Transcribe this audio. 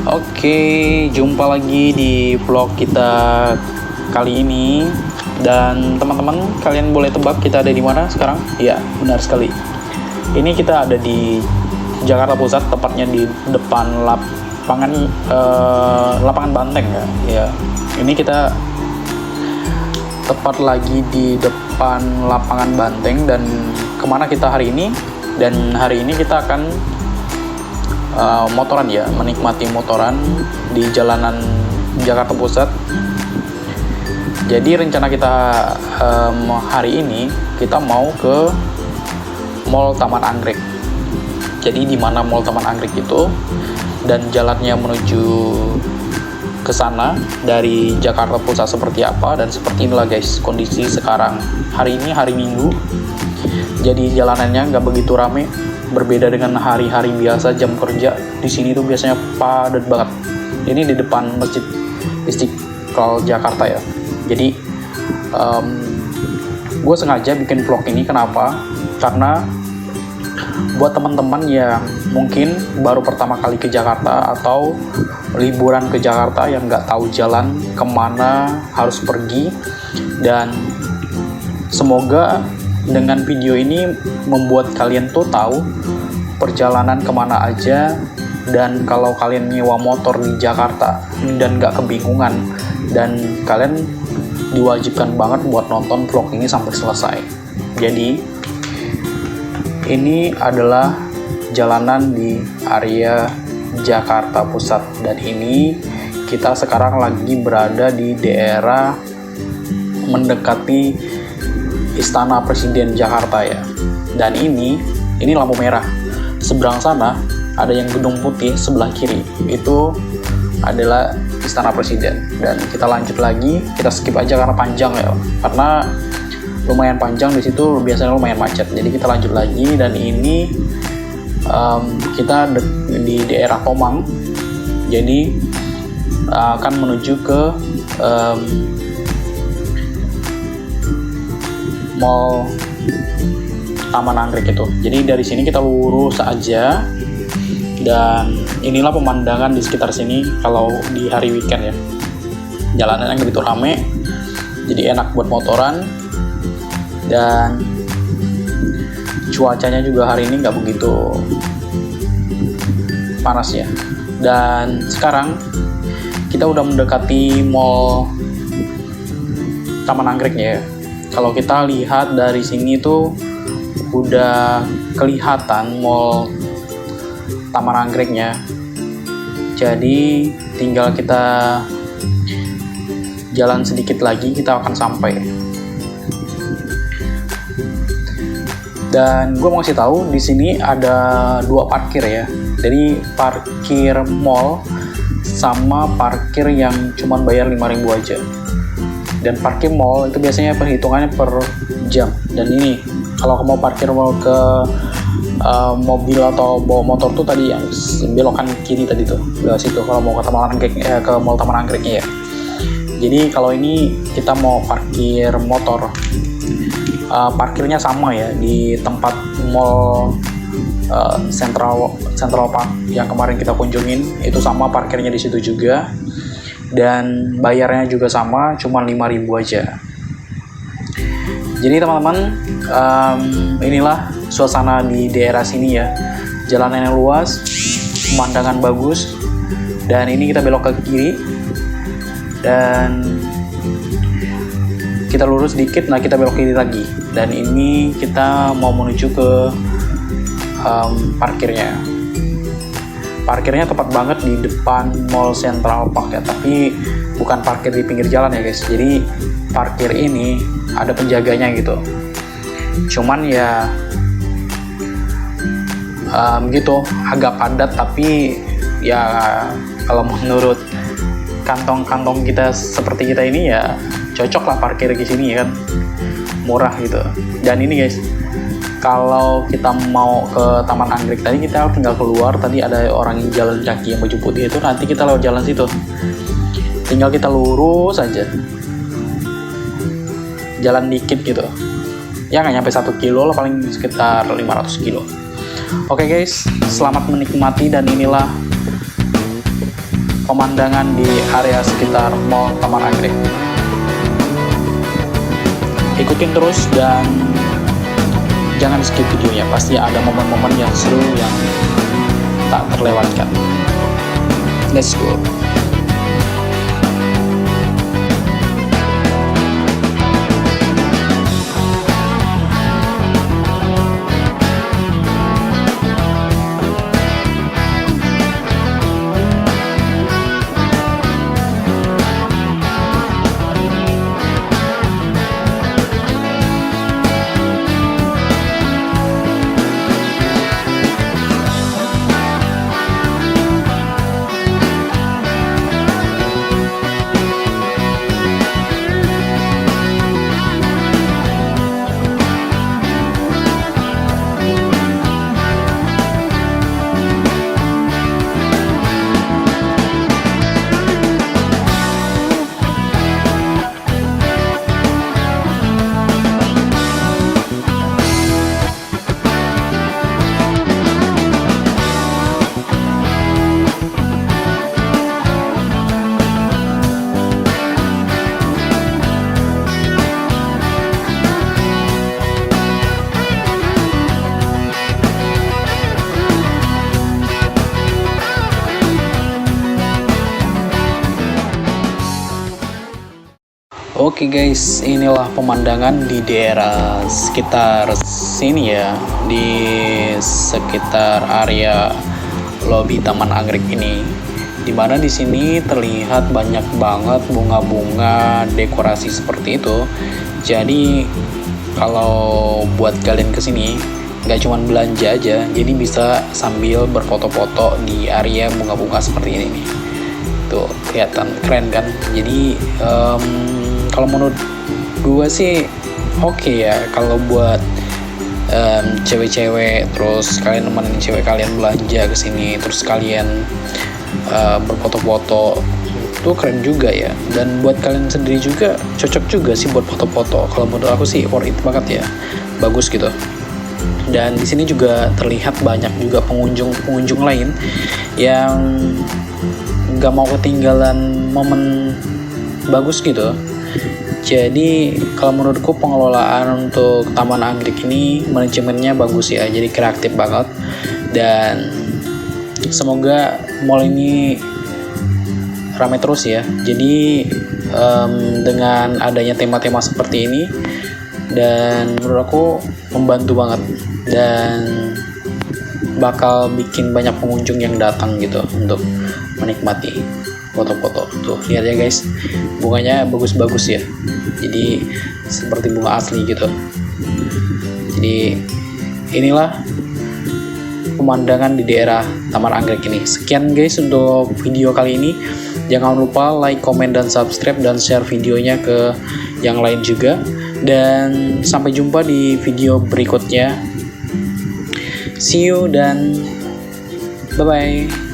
Oke, jumpa lagi di vlog kita kali ini. Dan teman-teman, kalian boleh tebak kita ada di mana sekarang? Ya, benar sekali. Ini kita ada di Jakarta Pusat, tepatnya di depan lapangan Banteng ya. Ya, ini kita tepat lagi di depan lapangan Banteng. Dan kemana kita hari ini? Dan hari ini kita akan motoran ya, menikmati motoran di jalanan Jakarta Pusat. Jadi rencana kita hari ini kita mau ke Mall Taman Anggrek. Jadi di mana Mall Taman Anggrek itu dan jalannya menuju ke sana dari Jakarta Pusat seperti apa, dan seperti inilah guys kondisi sekarang. Hari ini hari Minggu. Jadi jalanannya nggak begitu rame. Berbeda dengan hari-hari biasa jam kerja, di sini tuh biasanya padat banget. Ini di depan Masjid Istiqlal Jakarta ya. Jadi gue sengaja bikin vlog ini, kenapa? Karena buat teman-teman yang mungkin baru pertama kali ke Jakarta atau liburan ke Jakarta yang nggak tahu jalan kemana harus pergi, dan semoga dengan video ini membuat kalian tuh tahu perjalanan kemana aja. Dan kalau kalian nyewa motor di Jakarta dan nggak kebingungan, dan kalian diwajibkan banget buat nonton vlog ini sampai selesai. Jadi ini adalah jalanan di area Jakarta Pusat, dan ini kita sekarang lagi berada di daerah mendekati Istana Presiden Jakarta ya. Dan ini lampu merah. Seberang sana ada yang gedung putih sebelah kiri. Itu adalah Istana Presiden. Dan kita lanjut lagi, kita skip aja karena panjang ya. Karena lumayan panjang, di situ biasanya lumayan macet. Jadi kita lanjut lagi, dan ini kita di daerah Tomang. Jadi akan menuju ke Mall Taman Anggrek itu. Jadi dari sini kita lurus aja, dan inilah pemandangan di sekitar sini kalau di hari weekend ya. Jalanannya nggak begitu rame, jadi enak buat motoran, dan cuacanya juga hari ini nggak begitu panas ya. Dan sekarang kita udah mendekati Mall Taman Anggreknya ya. Kalau kita lihat dari sini tuh udah kelihatan Mall Taman Anggreknya. Jadi tinggal kita jalan sedikit lagi, kita akan sampai. Dan gue mau kasih tahu di sini ada dua parkir ya. Jadi parkir mall sama parkir yang cuman bayar 5.000 aja. Dan parkir mall itu biasanya perhitungannya per jam. Dan ini kalau mau parkir mau ke mobil atau bawa motor tuh tadi yang belokan kiri tadi tuh, ke situ kalau mau ke Taman Anggrek, ke Mall Taman Anggreknya ya. Jadi kalau ini kita mau parkir motor, parkirnya sama ya di tempat Mall Central Park yang kemarin kita kunjungin, itu sama parkirnya di situ juga. Dan bayarnya juga sama, cuma 5.000 aja. Jadi teman-teman, inilah suasana di daerah sini ya. Jalanan yang luas, pemandangan bagus. Dan ini kita belok ke kiri, dan kita lurus dikit, nah kita belok kiri lagi. Dan ini kita mau menuju ke parkirnya. Parkirnya tepat banget di depan Mall Central Park ya, tapi bukan parkir di pinggir jalan ya guys. Jadi parkir ini ada penjaganya gitu. Cuman ya gitu, agak padat, tapi ya kalau menurut kantong-kantong kita seperti kita ini ya cocok lah parkir di sini ya kan, murah gitu. Dan ini guys, kalau kita mau ke Taman Anggrek tadi kita tinggal keluar, tadi ada orang yang jalan kaki yang baju putih itu, nanti kita lewat jalan situ, tinggal kita lurus aja, jalan dikit gitu ya, nggak nyampe 1 kilo lah, paling sekitar 500 kilo. Oke guys, selamat menikmati, dan inilah pemandangan di area sekitar Mall Taman Anggrek. Ikutin terus dan jangan skip videonya, pasti ada momen-momen yang seru yang tak terlewatkan. Let's go. Oke guys, inilah pemandangan di daerah sekitar sini ya, di sekitar area lobi Taman Anggrek ini. Dimana di sini terlihat banyak banget bunga-bunga dekorasi seperti itu. Jadi kalau buat kalian kesini nggak cuma belanja aja, jadi bisa sambil berfoto-foto di area bunga-bunga seperti ini nih. Tuh kelihatan keren kan? Jadi kalau menurut gue sih oke ya, kalau buat cewek-cewek, terus kalian nemenin cewek kalian belanja ke sini, terus kalian berfoto-foto, tuh keren juga ya. Dan buat kalian sendiri juga cocok juga sih buat foto-foto. Kalau menurut aku sih worth it banget ya, bagus gitu. Dan di sini juga terlihat banyak juga pengunjung lain yang nggak mau ketinggalan momen bagus gitu. Jadi kalau menurutku pengelolaan untuk Taman Anggrek ini manajemennya bagus ya, jadi kreatif banget. Dan semoga mall ini ramai terus ya. Jadi dengan adanya tema-tema seperti ini, dan menurut aku membantu banget dan bakal bikin banyak pengunjung yang datang gitu untuk menikmati foto-foto. Tuh lihat ya guys, bunganya bagus-bagus ya, jadi seperti bunga asli gitu. Jadi inilah pemandangan di daerah Taman Anggrek ini. Sekian guys untuk video kali ini. Jangan lupa like, komen, dan subscribe, dan share videonya ke yang lain juga. Dan sampai jumpa di video berikutnya. See you dan bye-bye.